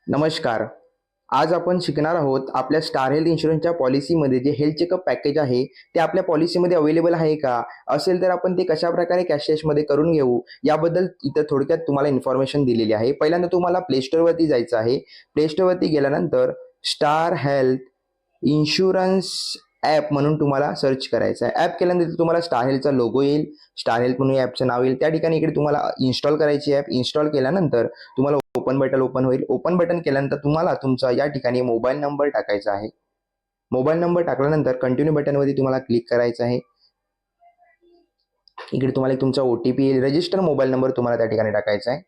नमस्कार. आज आपण शिकणार आहोत आपल्या स्टार हेल्थ इन्शुरन्सच्या पॉलिसीमध्ये जे हेल्थ चेकअप पॅकेज आहे, ते आपल्या पॉलिसीमध्ये अवेलेबल आहे का? असेल तर आपण ते कशाप्रकारे कॅशलेसमध्ये करून घेऊ, याबद्दल इथं थोडक्यात तुम्हाला इन्फॉर्मेशन दिलेली आहे. पहिल्यांदा तुम्हाला प्ले स्टोअरवरती जायचं आहे. प्ले स्टोअरवरती गेल्यानंतर स्टार हेल्थ इन्शुरन्स ॲप म्हणून तुम्हाला सर्च करायचं आहे. ॲप केल्यानंतर तुम्हाला स्टार हेल्थचा लोगो येईल. स्टार हेल्थ म्हणून ॲपचं नाव येईल. त्या ठिकाणी इकडे तुम्हाला इन्स्टॉल करायची ॲप. इन्स्टॉल केल्यानंतर तुम्हाला ओपन बटन ओपन होईल. ओपन बटन केल्यानंतर तुम्हाला तुमचा या ठिकाणी मोबाईल नंबर टाकायचा आहे. मोबाईल नंबर टाकल्यानंतर कंटिन्यू बटनवरती तुम्हाला क्लिक करायचं आहे. इकडे तुम्हाला तुमचा OTP येईल. रजिस्टर मोबाईल नंबर तुम्हाला त्या ठिकाणी टाकायचा आहे.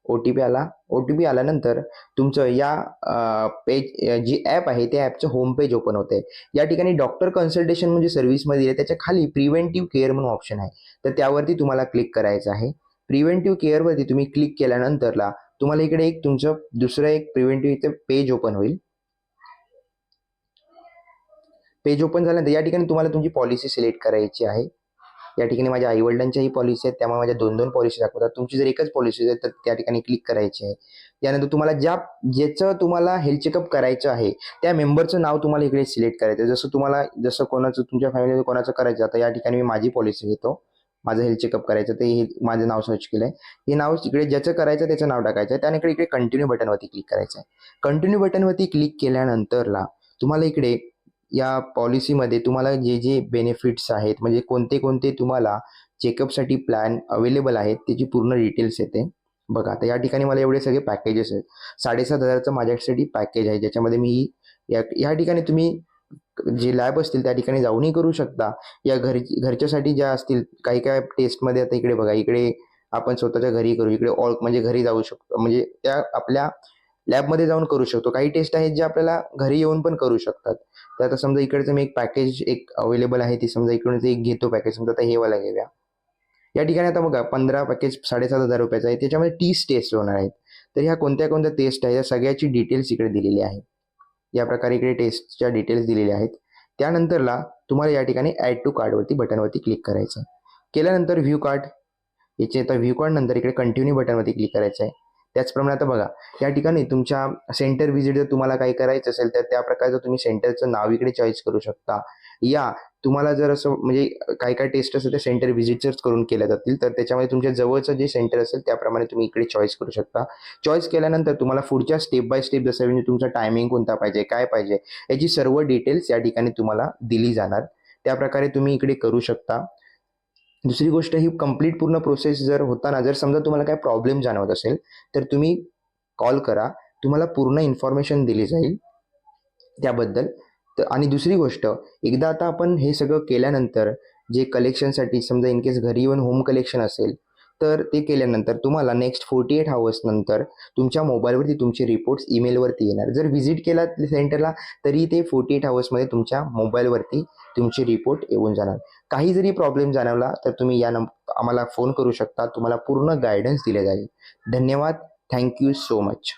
OTP आला. OTP आल्यानंतर तुमचं या पेज जी ॲप आहे त्या ॲपचं होम पेज ओपन होते. या ठिकाणी डॉक्टर कन्सल्टेशन म्हणजे सर्व्हिसमध्ये आहे, त्याच्या खाली प्रिव्हेंटिव्ह केअर म्हणून ऑप्शन आहे. तर त्यावरती तुम्हाला क्लिक करायचं आहे. प्रिव्हेंटिव्ह केअरवरती तुम्ही क्लिक केल्यानंतरला तुम्हाला इकडे एक तुमचं दुसरं एक प्रिव्हेंटिव्ह इथे पेज ओपन होईल. पेज ओपन झाल्यानंतर या ठिकाणी तुम्हाला तुमची पॉलिसी सिलेक्ट करायची आहे. या ठिकाणी माझ्या आईवडिलांच्याही पॉलिसी आहेत, त्यामुळे माझ्या 2-2 पॉलिसी दाखवतात. तुमची जर एकच पॉलिसी आहे तर त्या ठिकाणी क्लिक करायची आहे. यानंतर तुम्हाला ज्याचं तुम्हाला हेल्थ चेकअप करायचं आहे त्या मेंबरचं नाव तुम्हाला इकडे सिलेक्ट करायचं आहे. जसं कोणाचं तुमच्या फॅमिलीमध्ये कोणाचं करायचं, आता या ठिकाणी मी माझी पॉलिसी घेतो. माझं हेल्थ चेकअप करायचं ते हे माझं नाव सर्च केलंय. हे नाव इकडे ज्याचं करायचं त्याचं नाव टाकायचं आहे. त्यानंतर इकडे कंटिन्यू बटनवरती क्लिक करायचं आहे. कंटिन्यू बटनवरती क्लिक केल्यानंतरला तुम्हाला इकडे या पॉलिसीमध्ये तुम्हाला जे बेनिफिट्स आहेत, म्हणजे कोणते तुम्हाला चेकअपसाठी प्लॅन अवेलेबल आहेत, त्याची पूर्ण डिटेल्स येते. बघा, आता या ठिकाणी मला एवढे सगळे पॅकेजेस आहेत. 7,500चं माझ्यासाठी पॅकेज आहे, ज्याच्यामध्ये मी या ठिकाणी तुम्ही जे लॅब असतील त्या ठिकाणी जाऊनही करू शकता. या घरच्यासाठी ज्या असतील काही काय टेस्टमध्ये, आता इकडे बघा, इकडे आपण स्वतःच्या घरी करू, इकडे ऑल म्हणजे घरी जाऊ शकतो, म्हणजे त्या आपल्या लॅबमध्ये जाऊन करू शकतो. काही टेस्ट आहेत जे आपल्याला घरी येऊन पण करू शकतात. तर आता समजा इकडचं मी एक पॅकेज एक अवेलेबल आहे, ती समजा इकडून एक घेतो पॅकेज, समजा आता हे वाला घेऊया. या ठिकाणी आता बघा 15 पॅकेज 7,500 आहे, त्याच्यामध्ये 30 टेस्ट होणार आहेत. तर ह्या कोणत्या कोणत्या टेस्ट आहेत या सगळ्याची डिटेल्स इकडे दिलेली आहे. या प्रकारे इकडे टेस्टच्या डिटेल्स दिलेल्या आहेत. त्यानंतरला तुम्हाला या ठिकाणी ॲड टू कार्डवरती बटनवरती क्लिक करायचं आहे. केल्यानंतर व्ह्यू कार्ड, याचे आता व्ह्यू कार्ड नंतर इकडे कंटिन्यू बटनवरती क्लिक करायचं आहे. त्याचप्रमाणे आता बघा, या ठिकाणी तुमच्या सेंटर व्हिजिट जर तुम्हाला काही करायचं असेल तर त्या प्रकारचं तुम्ही सेंटरचं नाव इकडे चॉईस करू शकता. या तुम्हाला जर असं म्हणजे काही काही टेस्ट असेल तर सेंटर व्हिजिटच करून केल्या जातील, तर त्याच्यामध्ये तुमच्या जवळचं जे सेंटर असेल त्याप्रमाणे तुम्ही इकडे चॉईस करू शकता. चॉईस केल्यानंतर तुम्हाला पुढच्या स्टेप बाय स्टेप, जसं म्हणजे तुमचा टायमिंग कोणता पाहिजे, काय पाहिजे, याची सर्व डिटेल्स या ठिकाणी तुम्हाला दिली जाणार. त्याप्रकारे तुम्ही इकडे करू शकता. दुसरी गोष्ट, ही कंप्लीट पूर्ण प्रोसेस जर होताना जर समजा तुम्हाला काही प्रॉब्लेम जाणवत असेल तर तुम्ही कॉल करा. तुम्हाला पूर्ण इन्फॉर्मेशन दिली जाईल त्याबद्दल. तर आणि दुसरी गोष्ट, एकदा आता आपण हे सगळं केल्यानंतर जे कलेक्शनसाठी समजा इन केस घरी येऊन होम कलेक्शन असेल तर ते केल्यानंतर तुम्हाला नेक्स्ट 48 आवर्स नंतर तुमच्या मोबाईलवरती तुमचे रिपोर्ट्स ईमेलवरती येणार. जर व्हिजिट केला सेंटरला तरी ते 48 आवर्समध्ये तुमच्या मोबाईलवरती तुमचे रिपोर्ट येऊन जाणार. काही जरी प्रॉब्लेम जाणवला तर तुम्ही आम्हाला फोन करू शकता. तुम्हाला पूर्ण गायडन्स दिले जाईल. धन्यवाद. Thank you so much.